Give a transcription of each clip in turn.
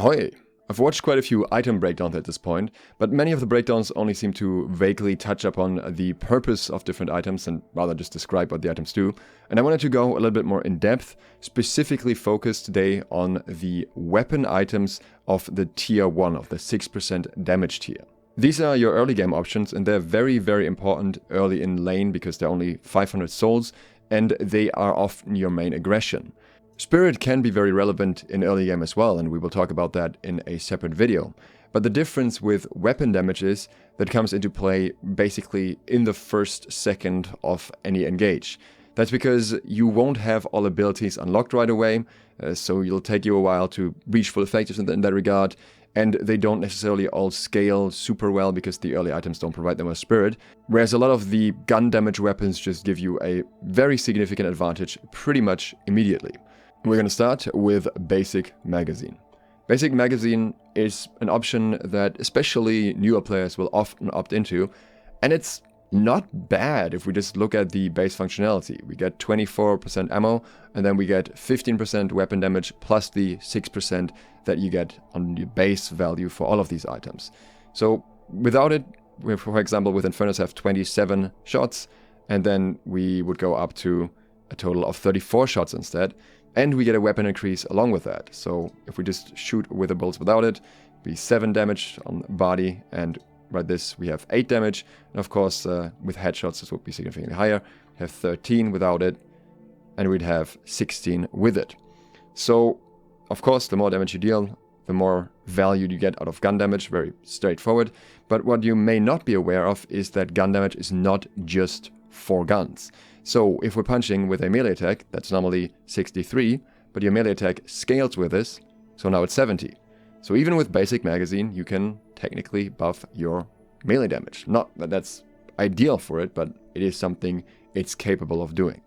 Ahoy! I've watched quite a few item breakdowns at this point, but many of the breakdowns only seem to vaguely touch upon the purpose of different items and rather just describe what the items do. And I wanted to go a little bit more in depth, specifically focused today on the weapon items of the tier 1, of the 6% damage tier. These are your early game options, and they're very, very important early in lane because they're only 500 souls and they are often your main aggression. Spirit can be very relevant in early game as well, and we will talk about that in a separate video. But the difference with weapon damage is that comes into play basically in the first second of any engage. That's because you won't have all abilities unlocked right away, so it'll take you a while to reach full effectiveness in that regard, and they don't necessarily all scale super well because the early items don't provide them with spirit, whereas a lot of the gun damage weapons just give you a very significant advantage pretty much immediately. We're going to start with Basic Magazine. Basic Magazine is an option that especially newer players will often opt into, and it's not bad if we just look at the base functionality. We get 24% ammo, and then we get 15% weapon damage plus the 6% that you get on the base value for all of these items. So without it, we, for example, with Infernos have 27 shots, and then we would go up to a total of 34 shots instead. And we get a weapon increase along with that. So if we just shoot with the bolts without it, it'd be 7 damage on body, and right this we have 8 damage. And of course with headshots this would be significantly higher. We have 13 without it, and we'd have 16 with it. So of course the more damage you deal, the more value you get out of gun damage, very straightforward. But what you may not be aware of is that gun damage is not just for guns. So if we're punching with a melee attack, that's normally 63, but your melee attack scales with this, so now it's 70. So even with Basic Magazine, you can technically buff your melee damage. Not that that's ideal for it, but it is something it's capable of doing.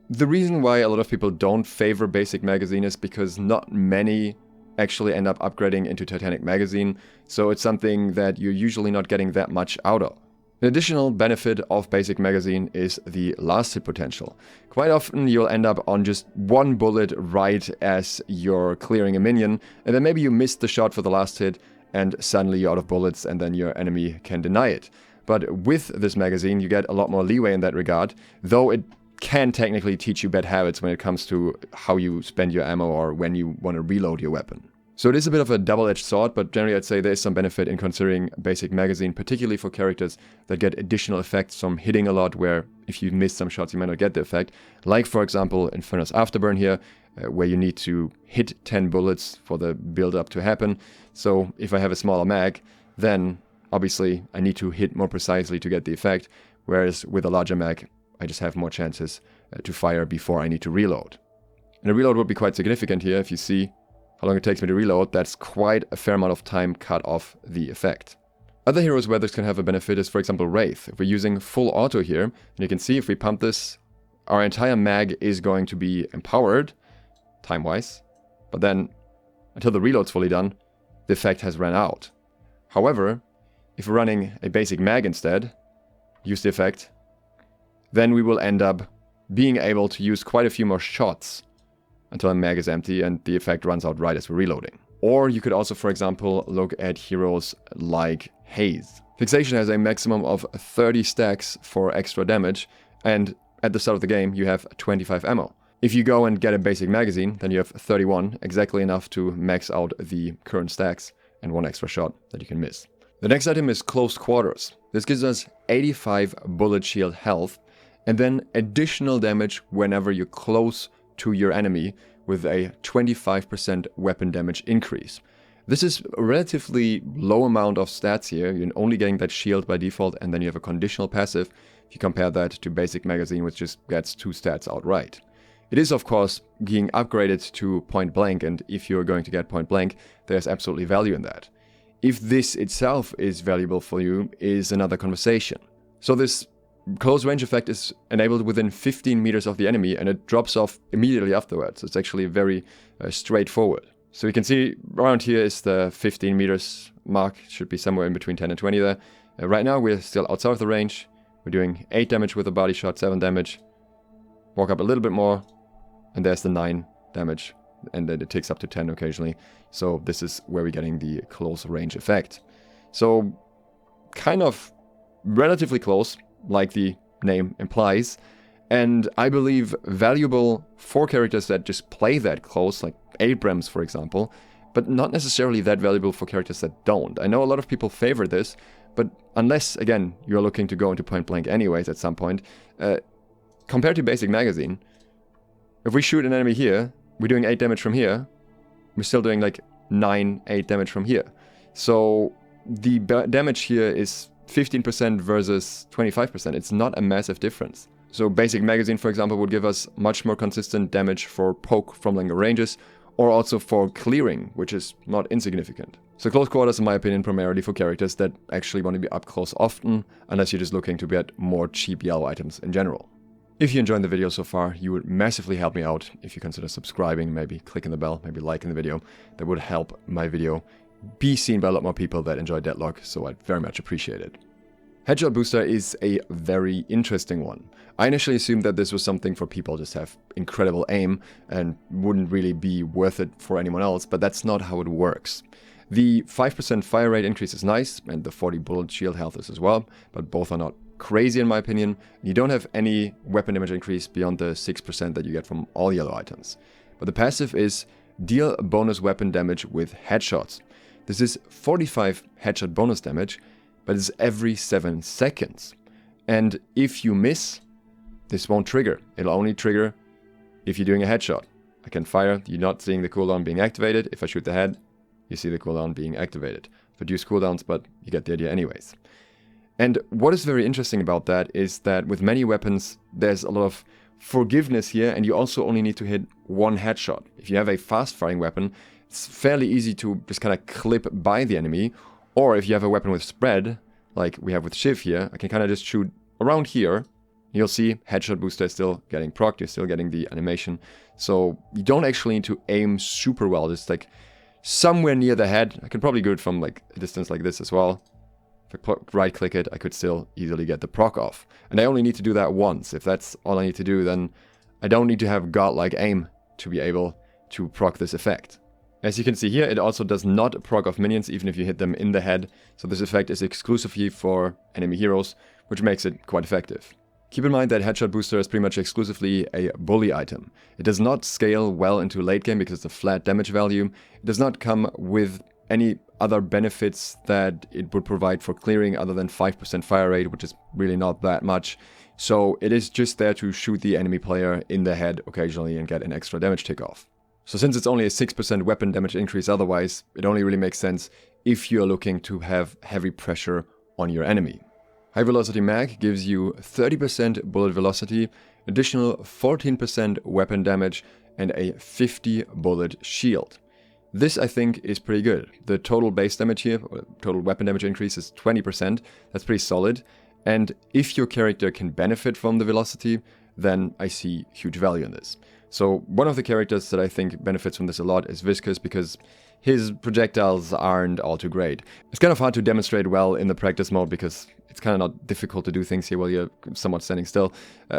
The reason why a lot of people don't favor Basic Magazine is because not many actually end up upgrading into Titanic Magazine, so it's something that you're usually not getting that much out of. An additional benefit of Basic Magazine is the last hit potential. Quite often you'll end up on just one bullet right as you're clearing a minion, and then maybe you missed the shot for the last hit and suddenly you're out of bullets and then your enemy can deny it. But with this magazine you get a lot more leeway in that regard, though it can technically teach you bad habits when it comes to how you spend your ammo or when you want to reload your weapon. So it is a bit of a double-edged sword, but generally I'd say there is some benefit in considering Basic Magazine, particularly for characters that get additional effects from hitting a lot, where if you miss some shots you might not get the effect. Like for example Inferno's Afterburn here, where you need to hit 10 bullets for the build-up to happen. So if I have a smaller mag, then obviously I need to hit more precisely to get the effect, whereas with a larger mag I just have more chances to fire before I need to reload. And the reload would be quite significant here. If you see how long it takes me to reload, that's quite a fair amount of time cut off the effect. Other heroes where this can have a benefit is, for example, Wraith. If we're using full auto here, and you can see if we pump this, our entire mag is going to be empowered, time-wise, but then until the reload's fully done, the effect has run out. However, if we're running a basic mag instead, use the effect, then we will end up being able to use quite a few more shots until a mag is empty and the effect runs out right as we're reloading. Or you could also, for example, look at heroes like Haze. Fixation has a maximum of 30 stacks for extra damage, and at the start of the game you have 25 ammo. If you go and get a basic magazine, then you have 31, exactly enough to max out the current stacks and 1 extra shot that you can miss. The next item is Close Quarters. This gives us 85 bullet shield health, and then additional damage whenever you're close to your enemy with a 25% weapon damage increase. This is a relatively low amount of stats here. You're only getting that shield by default, and then you have a conditional passive. If you compare that to Basic Magazine, which just gets 2 stats outright. It is of course being upgraded to point blank, and if you're going to get point blank, there's absolutely value in that. If this itself is valuable for you is another conversation. So this close range effect is enabled within 15 meters of the enemy, and it drops off immediately afterwards. It's actually very straightforward. So you can see around here is the 15 meters mark. It should be somewhere in between 10 and 20 there. Right now we're still outside of the range. We're doing 8 damage with a body shot, 7 damage. Walk up a little bit more, and there's the 9 damage and then it ticks up to 10 occasionally. So this is where we're getting the close range effect. So kind of relatively close, like the name implies, and I believe valuable for characters that just play that close, like Abrams for example, but not necessarily that valuable for characters that don't. I know a lot of people favor this, but unless, again, you're looking to go into point blank anyways at some point, compared to basic magazine, if we shoot an enemy here, we're doing 8 damage from here, we're still doing like 8 damage from here. So the damage here is 15% versus 25%. It's not a massive difference. So basic magazine, for example, would give us much more consistent damage for poke from longer ranges, or also for clearing, which is not insignificant. So close quarters, in my opinion, primarily for characters that actually want to be up close often, unless you're just looking to get more cheap yellow items in general. If you enjoyed the video so far, you would massively help me out if you consider subscribing, maybe clicking the bell, maybe liking the video. That would help my video be seen by a lot more people that enjoy Deadlock, so I'd very much appreciate it. Headshot booster is a very interesting one. I initially assumed that this was something for people just have incredible aim and wouldn't really be worth it for anyone else, but that's not how it works. The 5% fire rate increase is nice, and the 40 bullet shield health is as well, but both are not crazy in my opinion. You don't have any weapon damage increase beyond the 6% that you get from all yellow items. But the passive is deal bonus weapon damage with headshots. This is 45 headshot bonus damage, but it's every 7 seconds. And if you miss, this won't trigger. It'll only trigger if you're doing a headshot. I can fire, you're not seeing the cooldown being activated. If I shoot the head, you see the cooldown being activated. Reduce cooldowns, but you get the idea anyways. And what is very interesting about that is that with many weapons, there's a lot of forgiveness here, and you also only need to hit 1 headshot. If you have a fast-firing weapon, it's fairly easy to just kind of clip by the enemy, or if you have a weapon with spread, like we have with Shiv here, I can kind of just shoot around here. You'll see headshot booster is still getting procced, you're still getting the animation. So you don't actually need to aim super well, just like somewhere near the head. I can probably do it from like a distance like this as well. If I right click it, I could still easily get the proc off. And I only need to do that once. If that's all I need to do, then I don't need to have godlike aim to be able to proc this effect. As you can see here, it also does not proc off minions even if you hit them in the head. So this effect is exclusively for enemy heroes, which makes it quite effective. Keep in mind that Headshot Booster is pretty much exclusively a bully item. It does not scale well into late game because of the flat damage value. It does not come with any other benefits that it would provide for clearing other than 5% fire rate, which is really not that much. So it is just there to shoot the enemy player in the head occasionally and get an extra damage tick off. So since it's only a 6% weapon damage increase otherwise, it only really makes sense if you're looking to have heavy pressure on your enemy. High Velocity Mag gives you 30% bullet velocity, additional 14% weapon damage, and a 50 bullet shield. This, I think, is pretty good. The total base damage here, or total weapon damage increase, is 20%. That's pretty solid. And if your character can benefit from the velocity, then I see huge value in this. So one of the characters that I think benefits from this a lot is Viscous, because his projectiles aren't all too great. It's kind of hard to demonstrate well in the practice mode because it's kind of not difficult to do things here while you're somewhat standing still.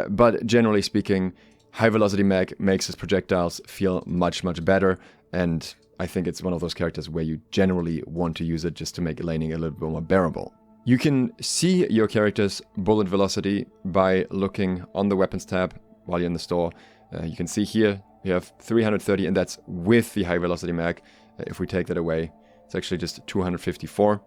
But generally speaking, High Velocity Mag makes his projectiles feel much, much better. And I think it's one of those characters where you generally want to use it just to make laning a little bit more bearable. You can see your character's bullet velocity by looking on the weapons tab while you're in the store. You can see here we have 330, and that's with the High Velocity Mag. If we take that away, it's actually just 254.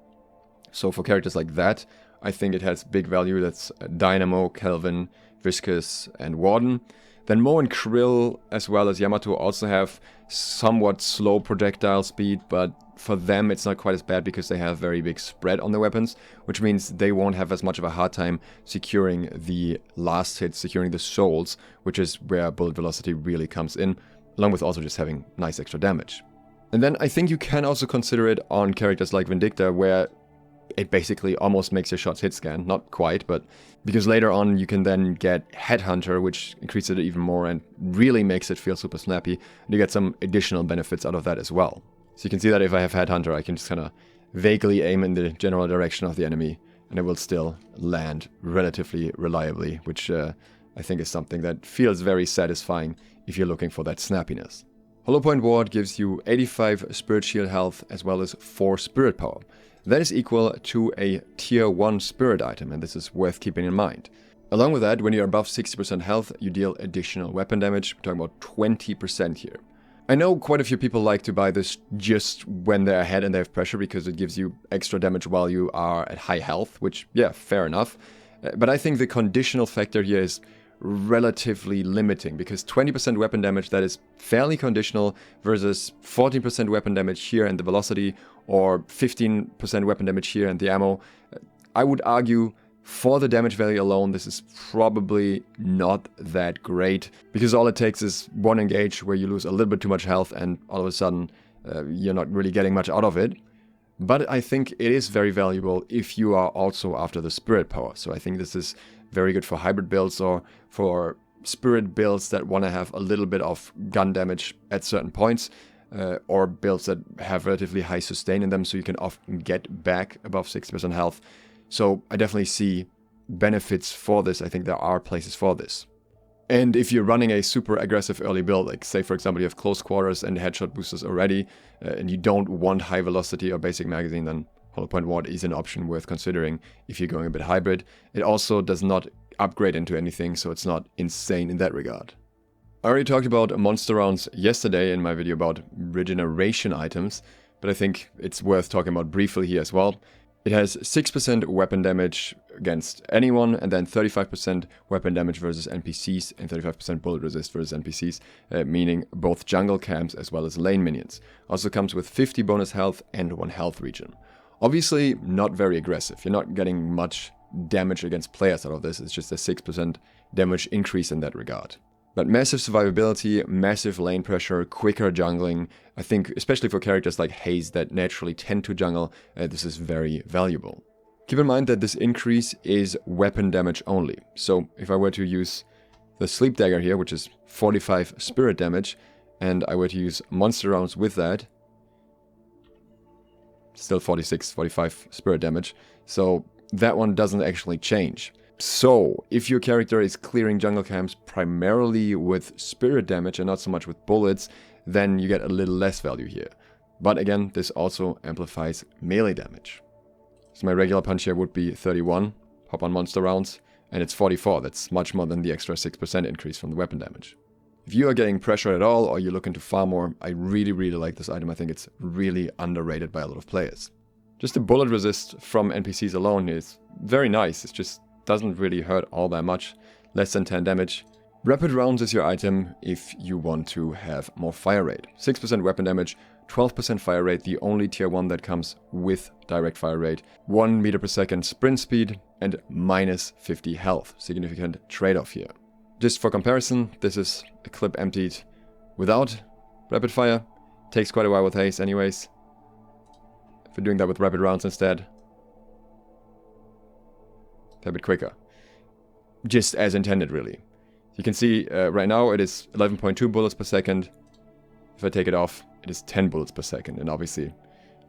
So for characters like that, I think it has big value. That's Dynamo, Kelvin, Viscous, and Warden. Then Mo and Krill, as well as Yamato, also have somewhat slow projectile speed, but for them it's not quite as bad because they have very big spread on their weapons, which means they won't have as much of a hard time securing the last hits, securing the souls, which is where bullet velocity really comes in, along with also just having nice extra damage. And then I think you can also consider it on characters like Vindicta, where it basically almost makes your shots hit scan. Not quite, but because later on you can then get Headhunter, which increases it even more and really makes it feel super snappy. And you get some additional benefits out of that as well. So you can see that if I have Headhunter, I can just kind of vaguely aim in the general direction of the enemy, and it will still land relatively reliably, which I think is something that feels very satisfying if you're looking for that snappiness. Hollow Point Ward gives you 85 Spirit Shield health as well as 4 Spirit Power. That is equal to a Tier 1 Spirit item, and this is worth keeping in mind. Along with that, when you're above 60% health, you deal additional weapon damage. We're talking about 20% here. I know quite a few people like to buy this just when they're ahead and they have pressure because it gives you extra damage while you are at high health, which, yeah, fair enough. But I think the conditional factor here is relatively limiting because 20% weapon damage, that is fairly conditional, versus 14% weapon damage here and the velocity, or 15% weapon damage here and the ammo. I would argue for the damage value alone, this is probably not that great, because all it takes is one engage where you lose a little bit too much health and all of a sudden you're not really getting much out of it. But I think it is very valuable if you are also after the Spirit Power. So I think this is very good for hybrid builds or for Spirit builds that want to have a little bit of gun damage at certain points, or builds that have relatively high sustain in them so you can often get back above 60% health. So I definitely see benefits for this. I think there are places for this. And if you're running a super aggressive early build, like say for example you have close quarters and headshot boosters already, and you don't want high velocity or basic magazine, then Hollow Point Ward is an option worth considering if you're going a bit hybrid. It also does not upgrade into anything, so it's not insane in that regard. I already talked about monster rounds yesterday in my video about regeneration items, but I think it's worth talking about briefly here as well. It has 6% weapon damage against anyone, and then 35% weapon damage versus NPCs, and 35% bullet resist versus NPCs, meaning both jungle camps as well as lane minions. Also comes with 50 bonus health and 1 health regen. Obviously not very aggressive, you're not getting much damage against players out of this, it's just a 6% damage increase in that regard. But massive survivability, massive lane pressure, quicker jungling. I think especially for characters like Haze that naturally tend to jungle, this is very valuable. Keep in mind that this increase is weapon damage only. So if I were to use the Sleep Dagger here, which is 45 spirit damage, and I were to use monster rounds with that, still 46, 45 spirit damage. So that one doesn't actually change. So, if your character is clearing jungle camps primarily with spirit damage and not so much with bullets, then you get a little less value here. But again, this also amplifies melee damage. So my regular punch here would be 31, hop on monster rounds, and it's 44. That's much more than the extra 6% increase from the weapon damage. If you are getting pressure at all, or you're looking to farm more, I really like this item. I think it's really underrated by a lot of players. Just the bullet resist from NPCs alone is very nice. It's just doesn't really hurt all that much, less than 10 damage. Rapid rounds is your item if you want to have more fire rate. 6% weapon damage, 12% fire rate, the only tier 1 that comes with direct fire rate, 1 meter per second sprint speed, and minus 50 health. Significant trade-off here. Just for comparison, this is a clip emptied without rapid fire. Takes quite a while with haste anyways. If we're doing that with rapid rounds instead, a bit quicker. Just as intended, really. You can see right now it is 11.2 bullets per second. If I take it off, it is 10 bullets per second. And obviously,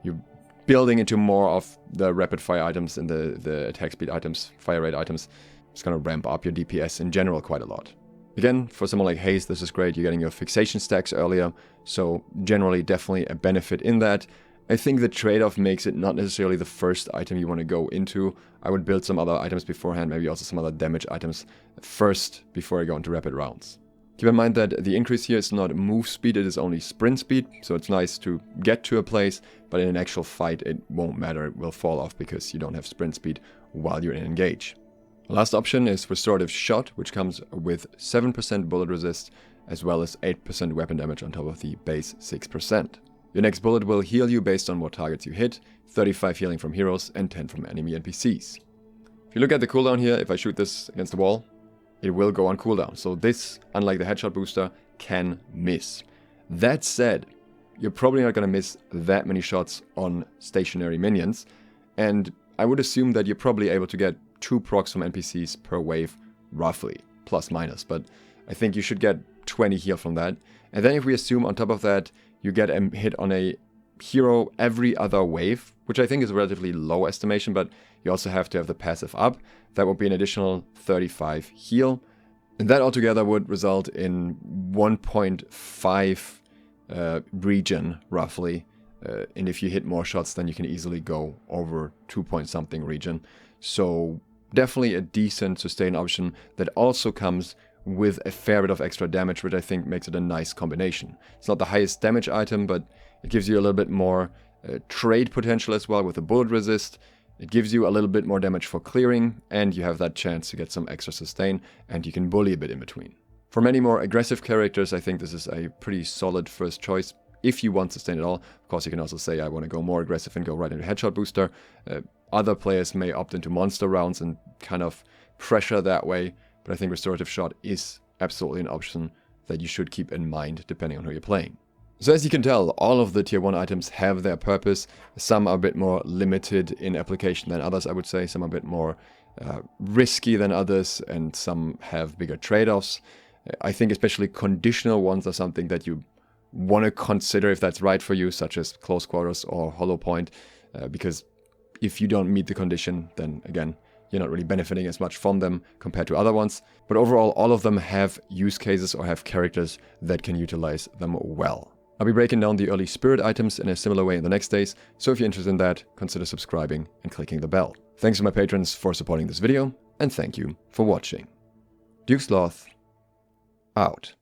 you're building into more of the rapid fire items and the attack speed items, fire rate items. It's going to ramp up your DPS in general quite a lot. Again, for someone like Haze, this is great. You're getting your fixation stacks earlier. So generally, definitely a benefit in that. I think the trade-off makes it not necessarily the first item you want to go into. I would build some other items beforehand, maybe also some other damage items first before I go into rapid rounds. Keep in mind that the increase here is not move speed, it is only sprint speed, so it's nice to get to a place, but in an actual fight it won't matter, it will fall off because you don't have sprint speed while you're in engage. Last option is Restorative Shot, which comes with 7% bullet resist, as well as 8% weapon damage on top of the base 6%. Your next bullet will heal you based on what targets you hit, 35 healing from heroes and 10 from enemy NPCs. If you look at the cooldown here, if I shoot this against the wall, it will go on cooldown. So this, unlike the headshot booster, can miss. That said, you're probably not going to miss that many shots on stationary minions, and I would assume that you're probably able to get 2 procs from NPCs per wave, roughly, plus minus, but I think you should get 20 heal from that. And then if we assume on top of that, you get a hit on a hero every other wave, which I think is a relatively low estimation, but you also have to have the passive up. That would be an additional 35 heal. And that altogether would result in 1.5 region, roughly. And if you hit more shots, then you can easily go over 2-point-something region. So definitely a decent sustain option that also comes with a fair bit of extra damage, which I think makes it a nice combination. It's not the highest damage item, but it gives you a little bit more trade potential as well with the bullet resist. It gives you a little bit more damage for clearing, and you have that chance to get some extra sustain, and you can bully a bit in between. For many more aggressive characters, I think this is a pretty solid first choice. If you want sustain at all, of course you can also say I want to go more aggressive and go right into headshot booster. Other players may opt into monster rounds and kind of pressure that way, but I think restorative shot is absolutely an option that you should keep in mind depending on who you're playing. So as you can tell, all of the tier 1 items have their purpose. Some are a bit more limited in application than others, I would say. Some are a bit more risky than others, and some have bigger trade-offs. I think especially conditional ones are something that you want to consider if that's right for you, such as close quarters or hollow point, because if you don't meet the condition, then again, you're not really benefiting as much from them compared to other ones. But overall, all of them have use cases or have characters that can utilize them well. I'll be breaking down the early spirit items in a similar way in the next days, so if you're interested in that, consider subscribing and clicking the bell. Thanks to my patrons for supporting this video, and thank you for watching. SLOTH, out.